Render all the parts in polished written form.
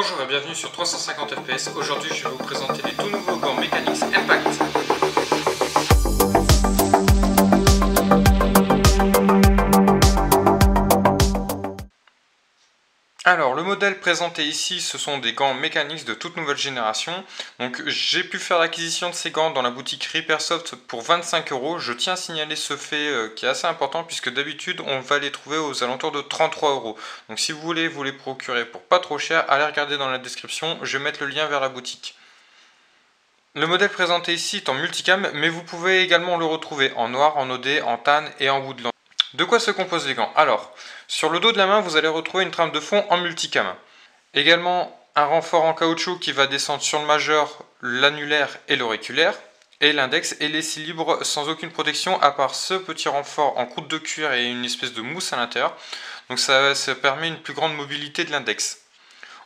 Bonjour et bienvenue sur 350 FPS. Aujourd'hui, je vais vous présenter les tout nouveaux gants Mechanix Impact. Alors, le modèle présenté ici, ce sont des gants Mechanix de toute nouvelle génération. Donc, j'ai pu faire l'acquisition de ces gants dans la boutique Repairsoft pour 25 €. Je tiens à signaler ce fait qui est assez important puisque d'habitude, on va les trouver aux alentours de 33 €. Donc, si vous voulez vous les procurer pour pas trop cher, allez regarder dans la description. Je vais mettre le lien vers la boutique. Le modèle présenté ici est en multicam, mais vous pouvez également le retrouver en noir, en OD, en tan et en woodland. De quoi se composent les gants? Alors, sur le dos de la main, vous allez retrouver une trame de fond en multicam. Également, un renfort en caoutchouc qui va descendre sur le majeur, l'annulaire et l'auriculaire. Et l'index est laissé libre sans aucune protection, à part ce petit renfort en croûte de cuir et une espèce de mousse à l'intérieur. Donc ça permet une plus grande mobilité de l'index.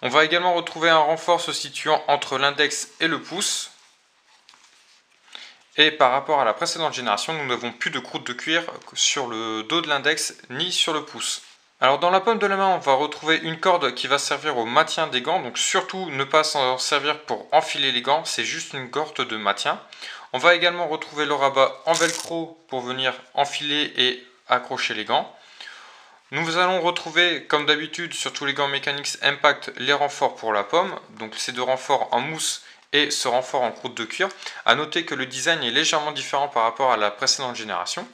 On va également retrouver un renfort se situant entre l'index et le pouce. Et par rapport à la précédente génération, nous n'avons plus de croûte de cuir sur le dos de l'index ni sur le pouce. Alors dans la paume de la main, on va retrouver une corde qui va servir au maintien des gants. Donc surtout ne pas s'en servir pour enfiler les gants, c'est juste une corde de maintien. On va également retrouver le rabat en velcro pour venir enfiler et accrocher les gants. Nous allons retrouver, comme d'habitude sur tous les gants Mechanix Impact, les renforts pour la paume. Donc ces deux renforts en mousse et ce renfort en croûte de cuir. A noter que le design est légèrement différent par rapport à la précédente génération.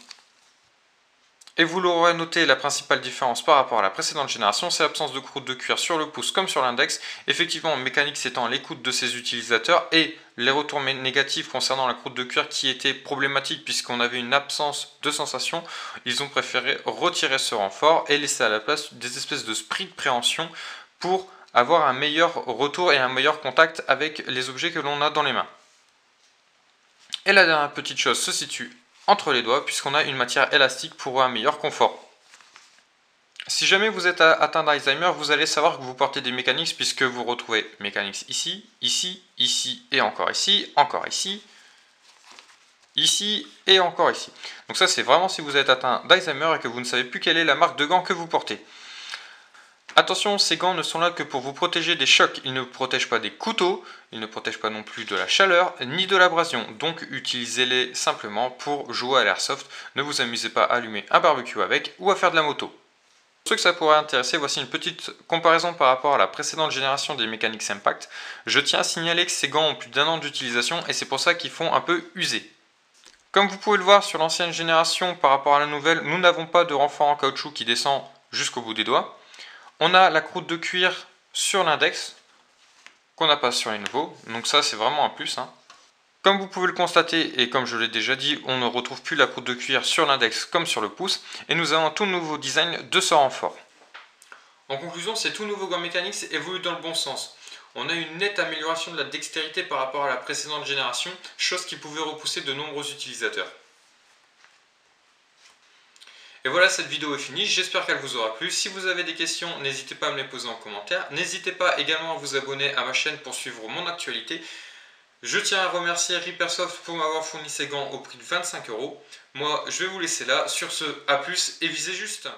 Et vous l'aurez noté, la principale différence par rapport à la précédente génération, c'est l'absence de croûte de cuir sur le pouce comme sur l'index. Effectivement, Mechanix étant à l'écoute de ses utilisateurs et les retours négatifs concernant la croûte de cuir qui était problématique puisqu'on avait une absence de sensation, ils ont préféré retirer ce renfort et laisser à la place des espèces de sprit de préhension pour avoir un meilleur retour et un meilleur contact avec les objets que l'on a dans les mains. Et la dernière petite chose se situe entre les doigts puisqu'on a une matière élastique pour un meilleur confort. Si jamais vous êtes atteint d'Alzheimer, vous allez savoir que vous portez des Mechanix puisque vous retrouvez Mechanix ici, ici, ici et encore ici et encore ici. Donc ça c'est vraiment si vous êtes atteint d'Alzheimer et que vous ne savez plus quelle est la marque de gants que vous portez. Attention, ces gants ne sont là que pour vous protéger des chocs. Ils ne protègent pas des couteaux, ils ne protègent pas non plus de la chaleur, ni de l'abrasion. Donc utilisez-les simplement pour jouer à l'airsoft. Ne vous amusez pas à allumer un barbecue avec ou à faire de la moto. Pour ceux que ça pourrait intéresser, voici une petite comparaison par rapport à la précédente génération des Mechanix Impact. Je tiens à signaler que ces gants ont plus d'1 an d'utilisation et c'est pour ça qu'ils font un peu user. Comme vous pouvez le voir sur l'ancienne génération par rapport à la nouvelle, nous n'avons pas de renfort en caoutchouc qui descend jusqu'au bout des doigts. On a la croûte de cuir sur l'index, qu'on n'a pas sur les nouveaux, donc ça c'est vraiment un plus. Comme vous pouvez le constater, et comme je l'ai déjà dit, on ne retrouve plus la croûte de cuir sur l'index comme sur le pouce, et nous avons un tout nouveau design de ce renfort. En conclusion, ces tout nouveaux gants Mechanix évoluent dans le bon sens. On a une nette amélioration de la dextérité par rapport à la précédente génération, chose qui pouvait repousser de nombreux utilisateurs. Et voilà, cette vidéo est finie, j'espère qu'elle vous aura plu. Si vous avez des questions, n'hésitez pas à me les poser en commentaire. N'hésitez pas également à vous abonner à ma chaîne pour suivre mon actualité. Je tiens à remercier Repairsoft pour m'avoir fourni ces gants au prix de 25 €. Moi, je vais vous laisser là. Sur ce, à plus et visez juste.